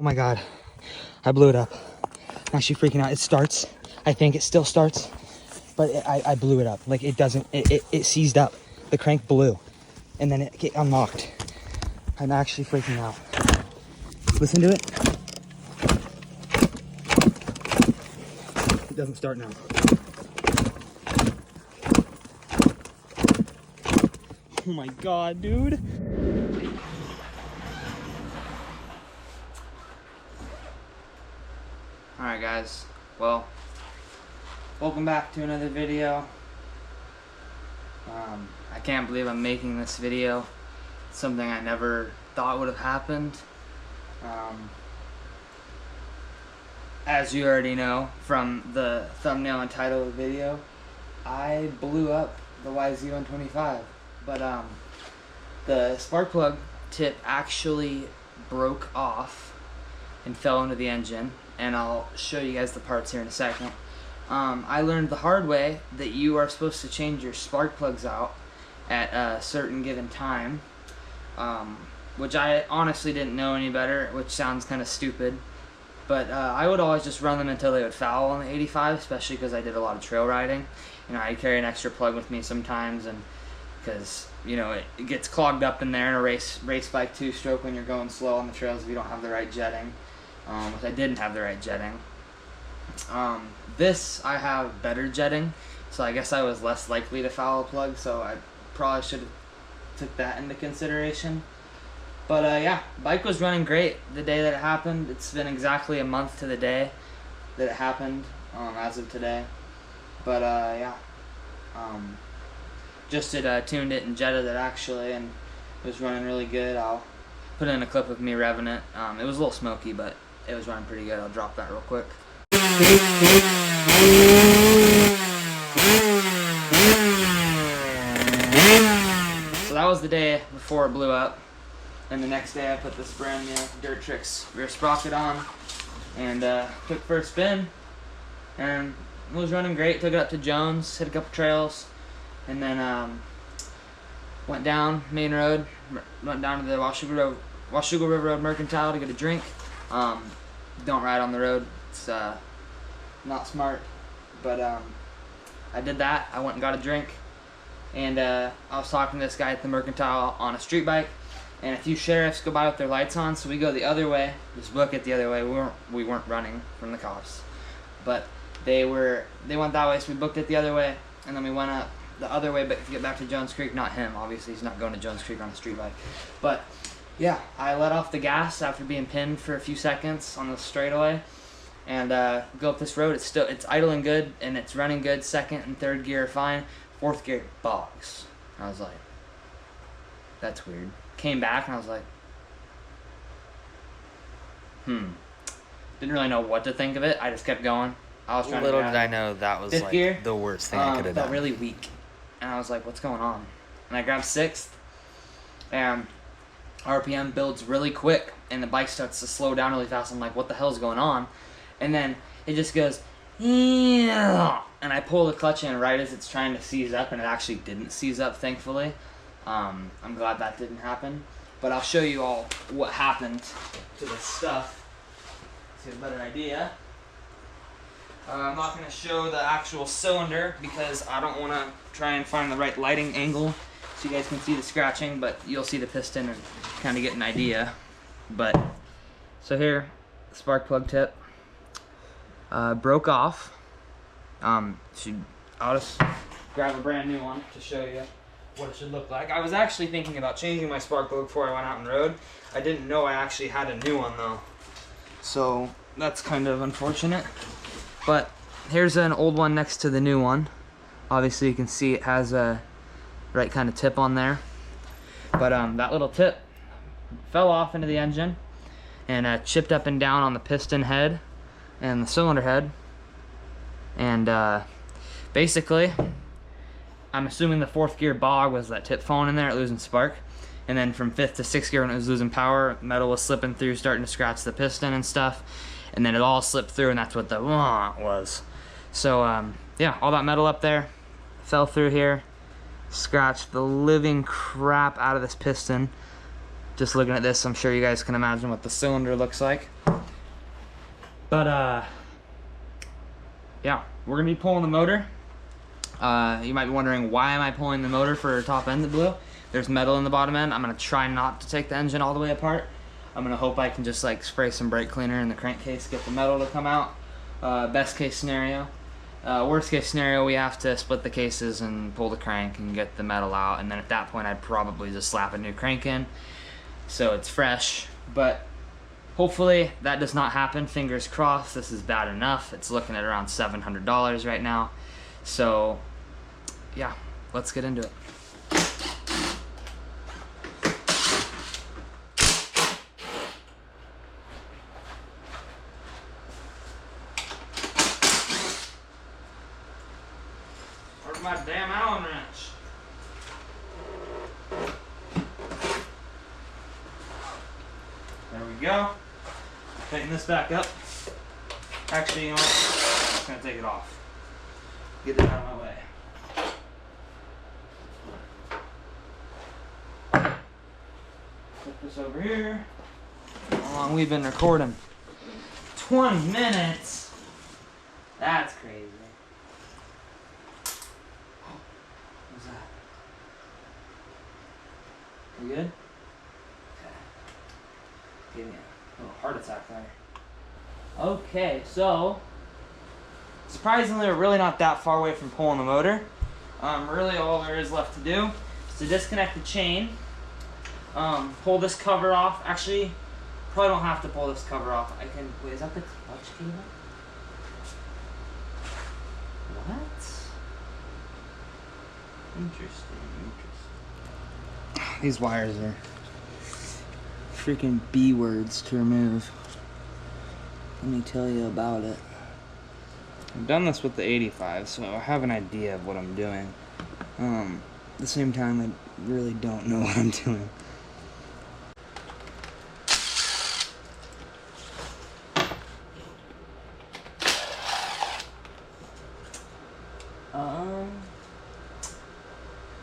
Oh my God, I blew it up. I'm actually freaking out. It starts. I think it still starts, but I blew it up. Like it doesn't, it seized up. The crank blew and then it unlocked. I'm actually freaking out. Listen to it. It doesn't start now. Oh my God, dude. Alright guys, well, welcome back to another video. I can't believe I'm making this video. It's something I never thought would have happened. As you already know from the thumbnail and title of the video, I blew up the YZ125. But the spark plug tip actually broke off and fell into the engine, and I'll show you guys the parts here in a second. I learned the hard way that you are supposed to change your spark plugs out at a certain given time, which I honestly didn't know any better, which sounds kind of stupid. But I would always just run them until they would foul on the 85, especially because I did a lot of trail riding. You know, I carry an extra plug with me sometimes, and because, you know, it gets clogged up in there in a race bike two-stroke when you're going slow on the trails if you don't have the right jetting, which I didn't have the right jetting. This, I have better jetting, so I guess I was less likely to foul a plug, so I probably should have took that into consideration. But yeah, bike was running great the day that it happened. It's been exactly a month to the day that it happened, as of today. But yeah, just tuned it and jetted it actually, and it was running really good. I'll put in a clip of me revving it. It was a little smoky, but it was running pretty good. I'll drop that real quick. So that was the day before it blew up. And the next day I put this brand new Dirt Tricks rear sprocket on and took for a spin, and it was running great. Took it up to Jones, hit a couple trails, and then went down main road, went down to the Washougal River Road Mercantile to get a drink. Don't ride on the road, it's not smart, but I did that. I went and got a drink, and I was talking to this guy at the Mercantile on a street bike, and a few sheriffs go by with their lights on, so we go the other way, just book it the other way. We weren't running from the cops, but they went that way, so we booked it the other way, and then we went up the other way but to get back to Jones Creek. Not him, obviously, he's not going to Jones Creek on a street bike. But yeah, I let off the gas after being pinned for a few seconds on the straightaway, and go up this road. It's idling good and it's running good. Second and third gear are fine. Fourth gear bogs. I was like, that's weird. Came back and I was like, didn't really know what to think of it. I just kept going. I was trying Little did I know that was like gear, the worst thing I could have done. Felt really weak, and I was like, what's going on? And I grabbed sixth, and RPM builds really quick, and the bike starts to slow down really fast. I'm like, what the hell's going on? And then it just goes, yeah, and I pull the clutch in right as it's trying to seize up, and it actually didn't seize up, thankfully. I'm glad that didn't happen, but I'll show you all what happened to this stuff to get a better idea. I'm not going to show the actual cylinder because I don't want to try and find the right lighting angle so you guys can see the scratching, but you'll see the piston and kind of get an idea. But so here, spark plug tip broke off. I'll just grab a brand new one to show you what it should look like. I was actually thinking about changing my spark plug before I went out on the road. I didn't know I actually had a new one though, so that's kind of unfortunate. But here's an old one next to the new one. Obviously you can see it has a right kind of tip on there, but that little tip fell off into the engine and chipped up and down on the piston head and the cylinder head, and basically I'm assuming the fourth gear bog was that tip falling in there, losing spark, and then from fifth to sixth gear when it was losing power, metal was slipping through, starting to scratch the piston and stuff, and then it all slipped through, and that's what the was. So yeah, all that metal up there fell through here, scratched the living crap out of this piston, Just looking at this, I'm sure you guys can imagine what the cylinder looks like. But yeah, we're gonna be pulling the motor. You might be wondering, why am I pulling the motor for top end that blew? There's metal in the bottom end. I'm gonna try not to take the engine all the way apart. I'm gonna hope I can just like spray some brake cleaner in the crankcase, get the metal to come out. Best case scenario. Worst case scenario, we have to split the cases and pull the crank and get the metal out, and then at that point I'd probably just slap a new crank in so it's fresh. But hopefully that does not happen. Fingers crossed. This is bad enough. It's looking at around $700 right now. So yeah, let's get into it. Where's my damn Allen wrench? There we go. Tighten this back up. Actually, you know what? I'm just gonna take it off. Get it out of my way. Put this over here. How long we've been recording? 20 minutes. That's crazy. What's that? You good? Okay. Gave me a little heart attack there. Okay, so surprisingly, we're really not that far away from pulling the motor. Really, all there is left to do is to disconnect the chain, pull this cover off. Actually, probably don't have to pull this cover off. I can. Wait, is that the clutch cable? What? Interesting. These wires are freaking B words to remove. Let me tell you about it. I've done this with the 85, so I have an idea of what I'm doing. At the same time, I really don't know what I'm doing.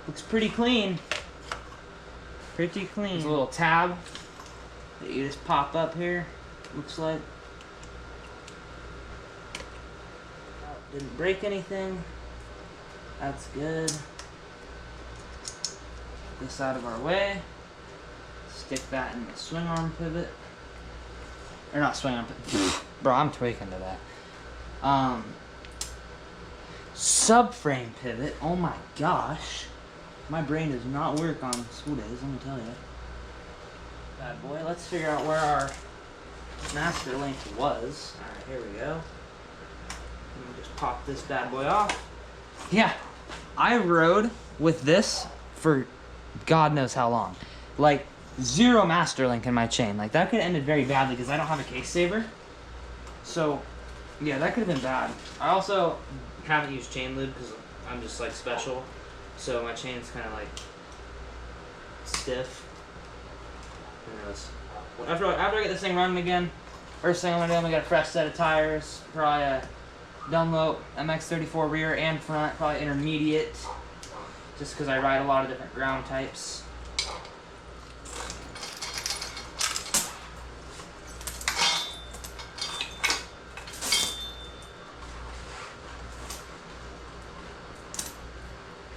Looks pretty clean. Pretty clean. There's a little tab that you just pop up here, looks like. Didn't break anything. That's good. This out of our way. Stick that in the swing arm pivot. Or not swing arm pivot. Bro, I'm tweaking to that. Subframe pivot. Oh my gosh. My brain does not work on school days, let me tell you. Bad boy. Let's figure out where our master link was. Alright, here we go. Let me just pop this bad boy off. Yeah, I rode with this for God knows how long. Like, zero master link in my chain. Like, that could have ended very badly because I don't have a case saver. So, yeah, that could have been bad. I also haven't used chain lube because I'm just, like, special. So my chain's kind of, like, stiff. Anyways, after I get this thing running again, first thing I'm going to do, I'm going to get a fresh set of tires. Probably a Dunlop MX-34 rear and front, probably intermediate, just because I ride a lot of different ground types.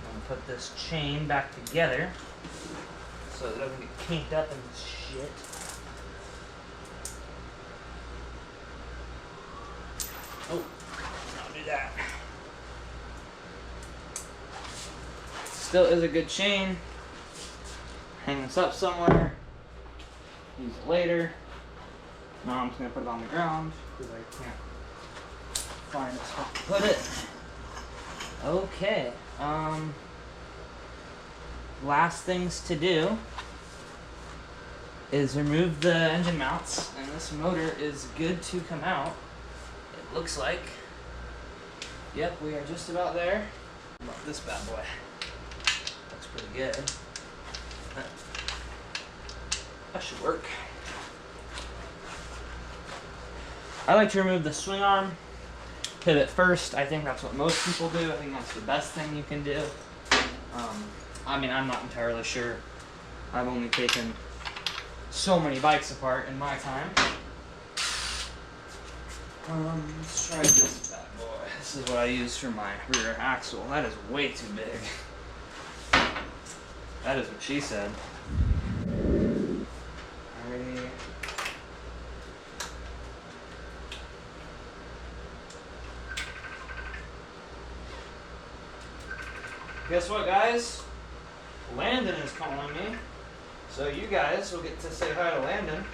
I'm gonna put this chain back together so it doesn't get kinked up and shit. Oh. That. Still is a good chain. Hang this up somewhere. Use it later. Now I'm just gonna put it on the ground because I can't find a spot to put it. Okay. Last things to do is remove the engine mounts, and this motor is good to come out. It looks like. Yep, we are just about there. Love this bad boy. Looks pretty good. That should work. I like to remove the swing arm pivot first. I think that's what most people do. I think that's the best thing you can do. I mean, I'm not entirely sure. I've only taken so many bikes apart in my time. Let's try this bad boy. This is what I use for my rear axle. That is way too big. That is what she said. Alrighty. Guess what, guys? Landon is calling me. So you guys will get to say hi to Landon.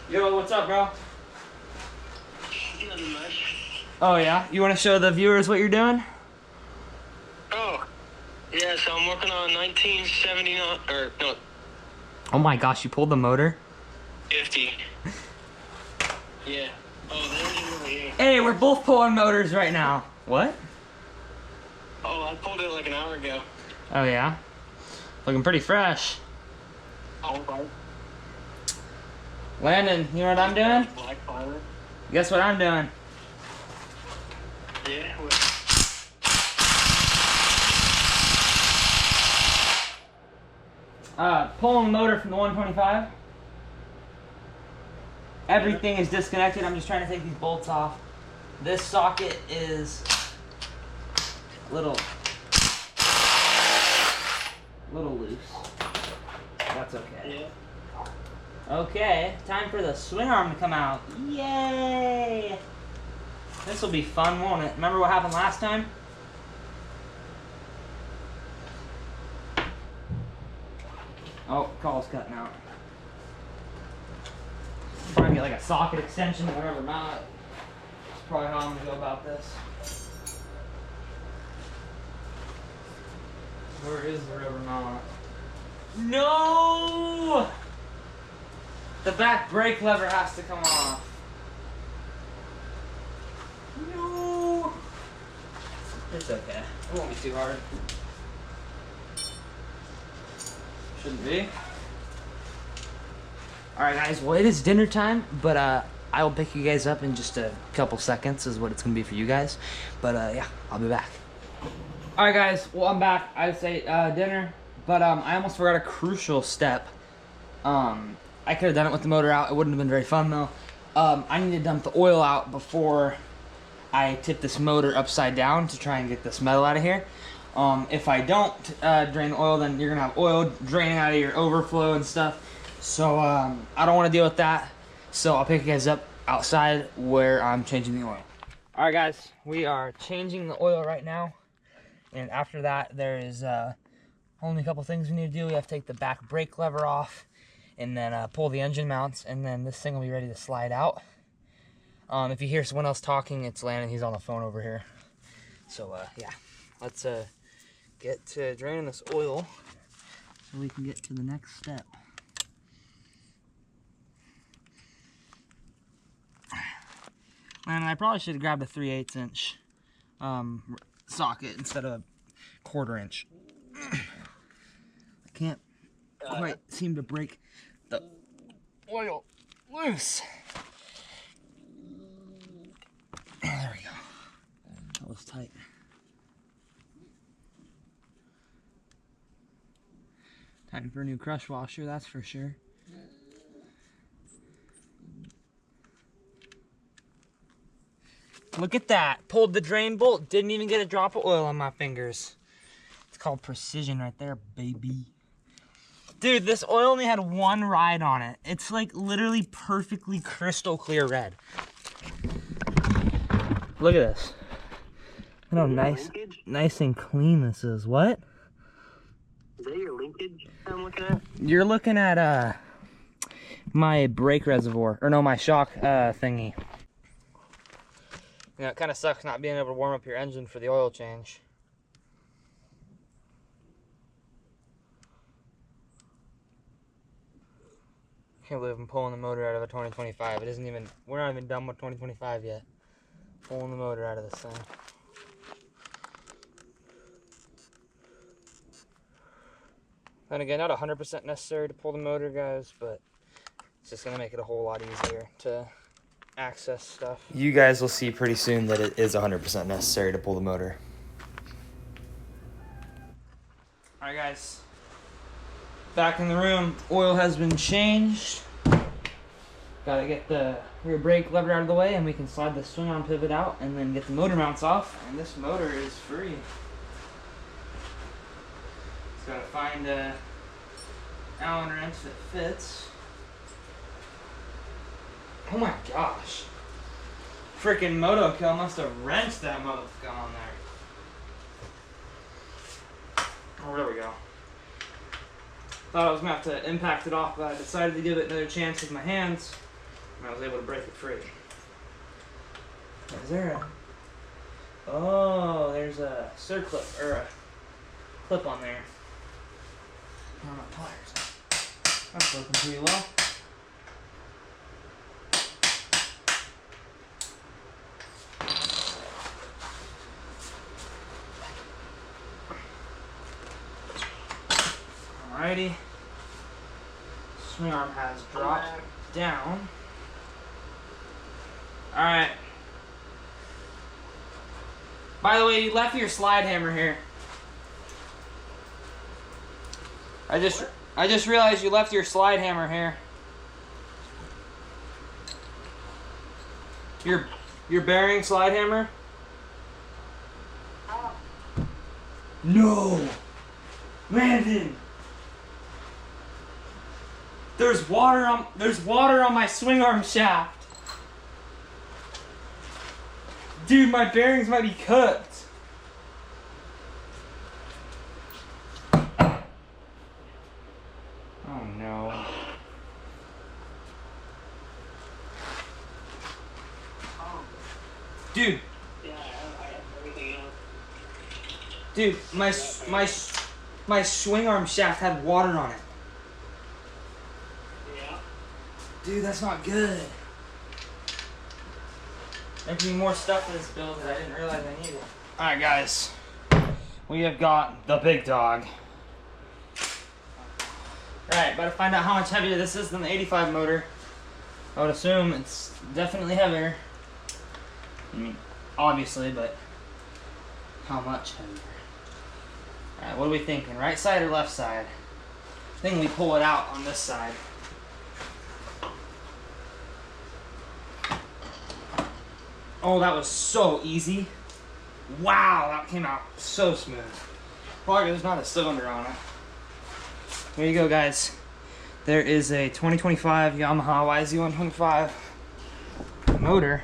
Yo, what's up, bro? Nothing much. Oh yeah? You want to show the viewers what you're doing? Oh, yeah, so I'm working on 1979, or no, Oh my gosh, you pulled the motor? 50. Yeah. Oh, the engine over here. Hey, we're both pulling motors right now. What? Oh, I pulled it like an hour ago. Oh yeah? Looking pretty fresh. Oh, okay. Landon, you know what I'm doing? Black fiber. Guess what I'm doing? Yeah. Pulling the motor from the 125. Everything is disconnected. I'm just trying to take these bolts off. This socket is a little loose. That's okay. Yeah. Okay, time for the swing arm to come out. Yay! This will be fun, won't it? Remember what happened last time? Oh, call's cutting out. Trying to get like a socket extension or whatever mount. That's probably how I'm gonna go about this. Where is the rubber mount? No! The back brake lever has to come off. No! It's okay. It won't be too hard. Shouldn't be. Alright guys, well it is dinner time, but I will pick you guys up in just a couple seconds is what it's going to be for you guys. But yeah, I'll be back. Alright guys, well I'm back. I'd say dinner, but I almost forgot a crucial step. I could have done it with the motor out. It wouldn't have been very fun though. I need to dump the oil out before I tip this motor upside down to try and get this metal out of here. If I don't drain the oil, then you're going to have oil draining out of your overflow and stuff. So I don't want to deal with that. So I'll pick you guys up outside where I'm changing the oil. Alright guys, we are changing the oil right now. And after that, there is only a couple things we need to do. We have to take the back brake lever off and then pull the engine mounts, and then this thing will be ready to slide out. If you hear someone else talking, it's Landon. He's on the phone over here. So yeah, let's get to draining this oil so we can get to the next step. And I probably should have grabbed a 3/8 inch socket instead of a 1/4 inch. I can't quite seem to break the oil loose. There we go. That was tight. Time for a new crush washer, that's for sure. Look at that. Pulled the drain bolt. Didn't even get a drop of oil on my fingers. It's called precision right there, baby. Dude, this oil only had one ride on it. It's like literally perfectly crystal clear red. Look at this. Look how nice and clean this is. What? Is that your linkage I'm looking at? You're looking at my brake reservoir, or no, my shock thingy. You know, it kind of sucks not being able to warm up your engine for the oil change. Can't believe I'm pulling the motor out of a 2025. It isn't even, we're not even done with 2025 yet. Pulling the motor out of this thing. And again, not 100% necessary to pull the motor, guys, but it's just going to make it a whole lot easier to access stuff. You guys will see pretty soon that it is 100% necessary to pull the motor. Alright guys, back in the room, oil has been changed. Gotta get the rear brake lever out of the way and we can slide the swing arm pivot out and then get the motor mounts off, and this motor is free. Just gotta find a Allen wrench that fits. Oh my gosh. Freaking Motokill must have wrenched that motherfucker on there. Oh, there we go. Thought I was gonna have to impact it off, but I decided to give it another chance with my hands, and I was able to break it free. Is there a... Oh, there's a circlip, or a clip on there. Oh, my pliers. That's working pretty well. Alrighty. Swing arm has dropped down. Alright. By the way, you left your slide hammer here. I just realized you left your slide hammer here. Your bearing slide hammer? No! Landon! There's water on my swing arm shaft. Dude, my bearings might be cooked. Oh no. Dude. Yeah, I have everything else. Dude, my swing arm shaft had water on it. Yeah. Dude, that's not good. There could be more stuff in this build that I didn't realize I needed. Alright guys, we have got the big dog. Alright, about to find out how much heavier this is than the 85 motor. I would assume it's definitely heavier. I mean, obviously, but how much heavier? Alright, what are we thinking? Right side or left side? I think we pull it out on this side. Oh, that was so easy. Wow, that came out so smooth. Probably there's not a cylinder on it. There you go, guys. There is a 2025 Yamaha YZ125 motor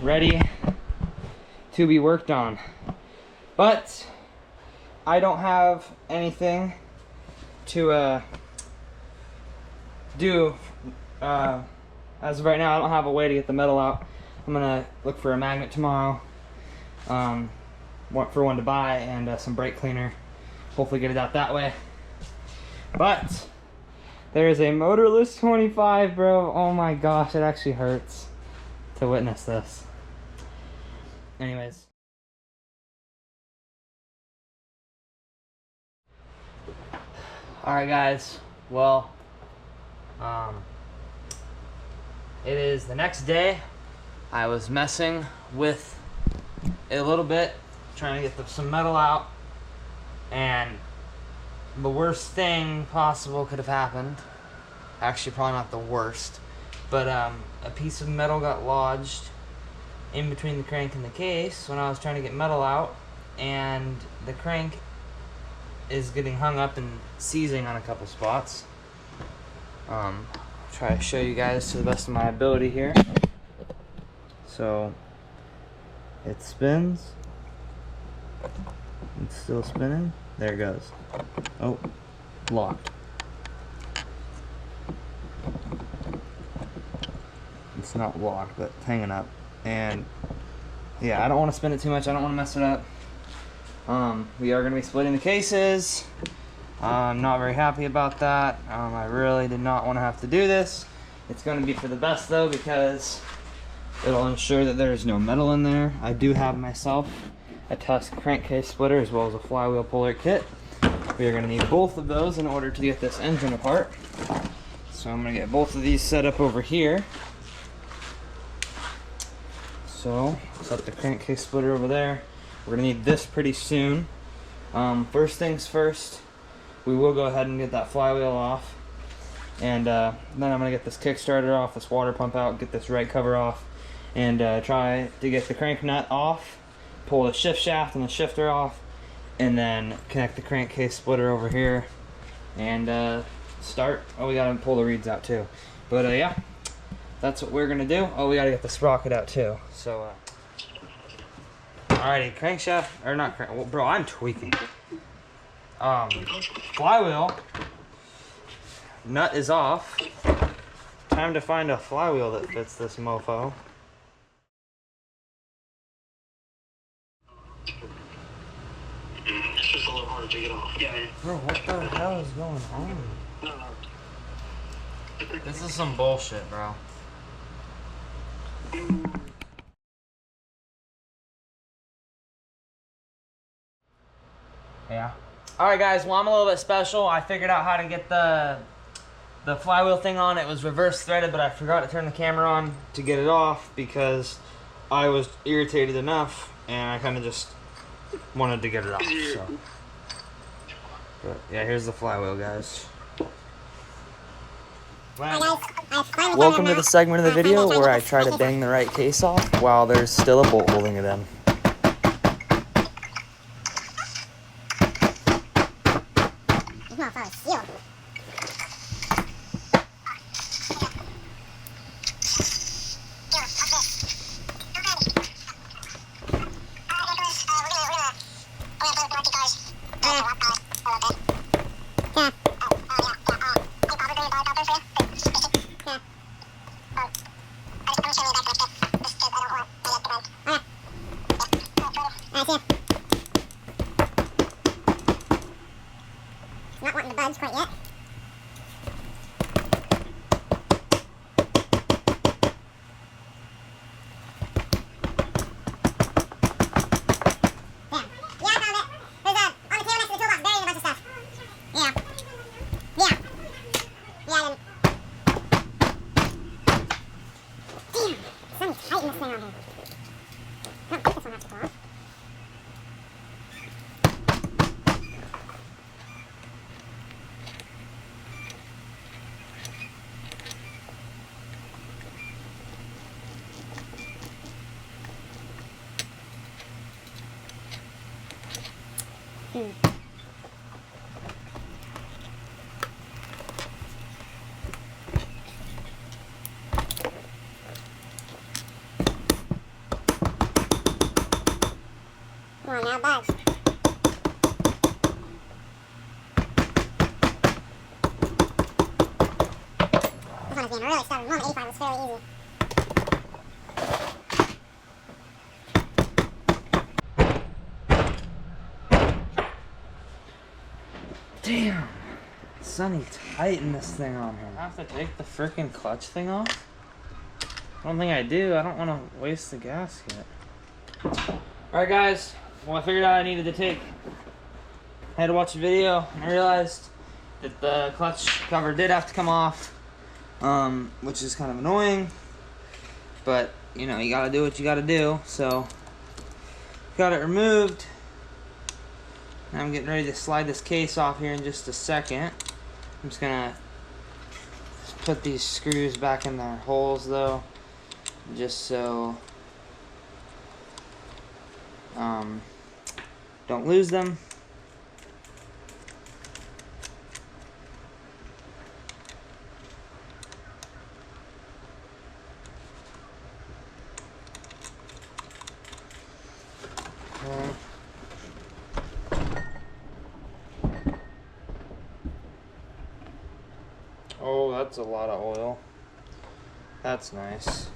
ready to be worked on. But I don't have anything to do as of right now. I don't have a way to get the metal out. I'm gonna look for a magnet tomorrow, for one to buy, and some brake cleaner. Hopefully get it out that way. But there is a motorless 25, bro. Oh my gosh, it actually hurts to witness this. Anyways. Alright guys, well, it is the next day. I was messing with it a little bit, trying to get some metal out, and the worst thing possible could have happened. Actually, probably not the worst, but a piece of metal got lodged in between the crank and the case when I was trying to get metal out, and the crank is getting hung up and seizing on a couple spots. Try to show you guys to the best of my ability here. So it spins. It's still spinning. There it goes. Oh, locked. It's not locked, but it's hanging up. And yeah, I don't want to spin it too much. I don't want to mess it up. We are going to be splitting the cases. I'm not very happy about that. I really did not want to have to do this. It's going to be for the best though, because it'll ensure that there's no metal in there. I do have myself a Tusk crankcase splitter as well as a flywheel puller kit. We are going to need both of those in order to get this engine apart. So I'm gonna get both of these set up over here. So set the crankcase splitter over there. We're gonna need this pretty soon. First things first, we will go ahead and get that flywheel off. And then I'm gonna get this kickstarter off, this water pump out, get this right cover off, and try to get the crank nut off, pull the shift shaft and the shifter off, and then connect the crankcase splitter over here and start. Oh, we gotta pull the reeds out too. But yeah, that's what we're gonna do. Oh, we gotta get the sprocket out too. So alrighty, crankshaft, or not crank, well, bro, I'm tweaking. Flywheel nut is off. Time to find a flywheel that fits this mofo. It's just a little harder to get off. Yeah. Bro, what the hell is going on? No. This is some bullshit, bro. Yeah. Alright guys, well I'm a little bit special. I figured out how to get the flywheel thing on. It was reverse threaded, but I forgot to turn the camera on to get it off because I was irritated enough and I kind of just wanted to get it off. So. But yeah, here's the flywheel, guys. Welcome to the segment of the video where I try to bang the right case off while there's still a bolt holding it in. Not wanting to budge quite yet. Come on now, budge. This one is being really stubborn. 185 was fairly easy. Damn. Sonny, tighten this thing on here. I have to take the frickin' clutch thing off? I don't think I do. I don't want to waste the gasket. Alright guys, well I figured out I needed to take. I had to watch a video and I realized that the clutch cover did have to come off, which is kind of annoying, but you know, you gotta do what you gotta do. So got it removed. Now I'm getting ready to slide this case off here in just a second. I'm just gonna put these screws back in their holes though, just so don't lose them. Oh, that's a lot of oil. That's nice.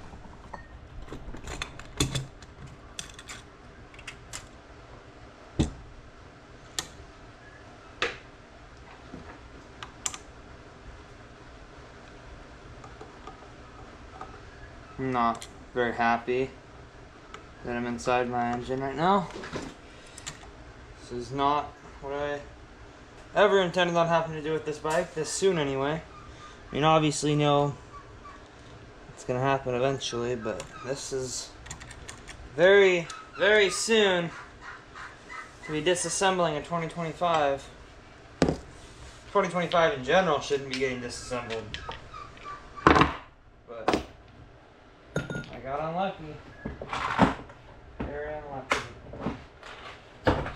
I'm not very happy that I'm inside my engine right now. This is not what I ever intended on having to do with this bike, this soon anyway. I mean, obviously, it's gonna happen eventually, but this is very, very soon to be disassembling a 2025. 2025 in general shouldn't be getting disassembled, but I got unlucky. Very unlucky.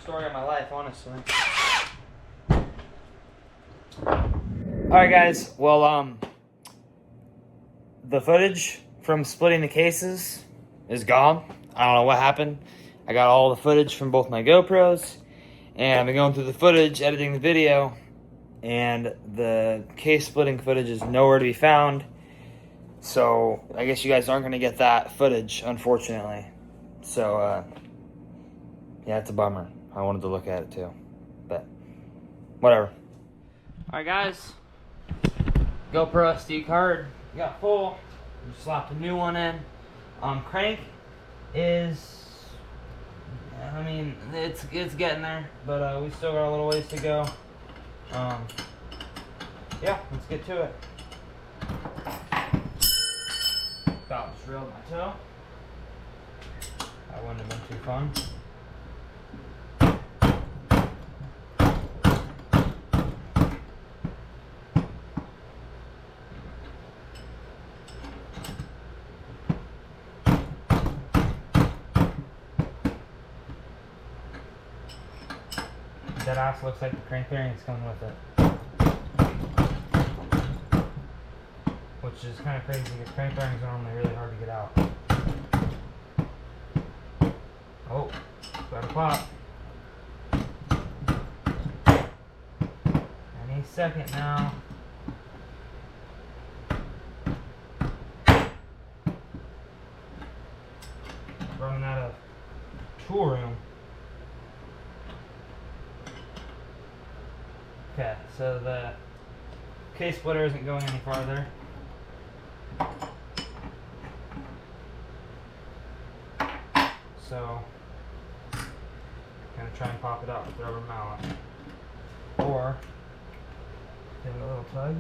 Story of my life, honestly. Alright guys, well, the footage from splitting the cases is gone. I don't know what happened. I got all the footage from both my GoPros, and I've been going through the footage, editing the video, and the case splitting footage is nowhere to be found. So I guess you guys aren't going to get that footage, unfortunately. So, yeah, it's a bummer. I wanted to look at it too, but whatever. Alright guys, GoPro SD card got full. Just slapped a new one in. Crank is, I mean, it's getting there, but we still got a little ways to go. Yeah, let's get to it. About just drilled my toe. That wouldn't have been too fun. That ass looks like the crank bearing is coming with it. Which is kind of crazy because crank bearings are normally really hard to get out. Oh, got a pop. Any second now. Running out of tool room. Okay, so the case splitter isn't going any farther. So, I'm gonna try and pop it out with the rubber mallet. Or, give it a little tug.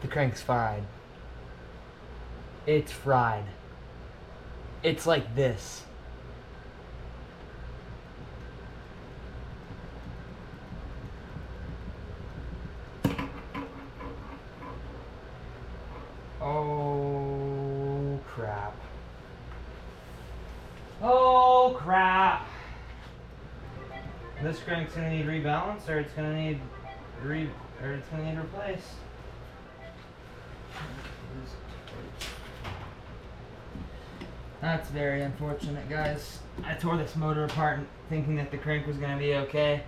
The crank's fried. It's fried. It's like this. Oh crap. Oh crap. This crank's gonna need rebalanced, or it's gonna need replaced. That's very unfortunate, guys. I tore this motor apart thinking that the crank was going to be okay,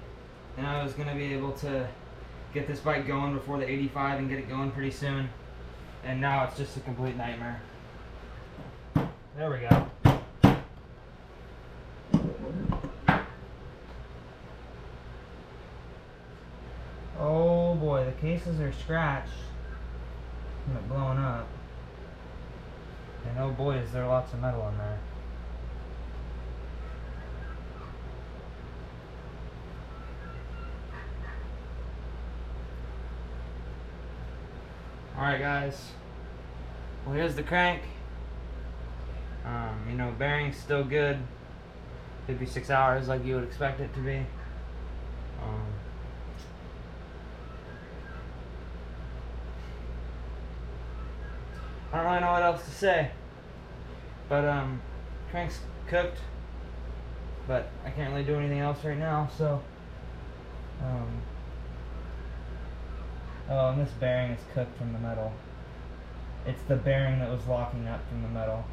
and I was going to be able to get this bike going before the 85 and get it going pretty soon. And now it's just a complete nightmare. There we go. Oh boy, the cases are scratched from it blowing up. And oh boy, is there lots of metal in there. Alright guys, well here's the crank. Bearing's still good. 56 hours like you would expect it to be. I don't really know what else to say, but crank's cooked, but I can't really do anything else right now, so oh, and this bearing is cooked from the metal. It's the bearing that was locking up from the metal,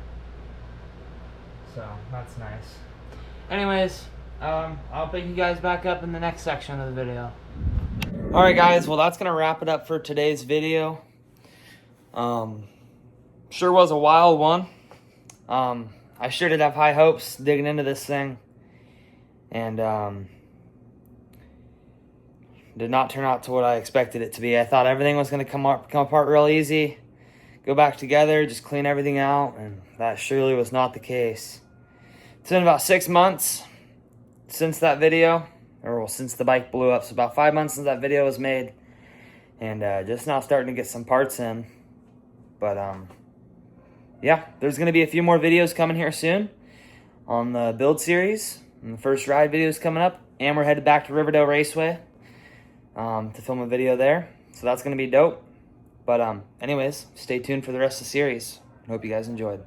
so that's nice. Anyways, I'll pick you guys back up in the next section of the video. Alright guys, well that's gonna wrap it up for today's video. Sure was a wild one. I sure did have high hopes digging into this thing, and did not turn out to what I expected it to be. I thought everything was going to come apart real easy, go back together, just clean everything out, and that surely was not the case. It's been about 6 months since that video, or well, since the bike blew up. So about 5 months since that video was made, and just now starting to get some parts in. But yeah, there's gonna be a few more videos coming here soon on the build series, and the first ride video is coming up, and we're headed back to Riverdale Raceway to film a video there. So that's gonna be dope. But anyways, stay tuned for the rest of the series. I hope you guys enjoyed.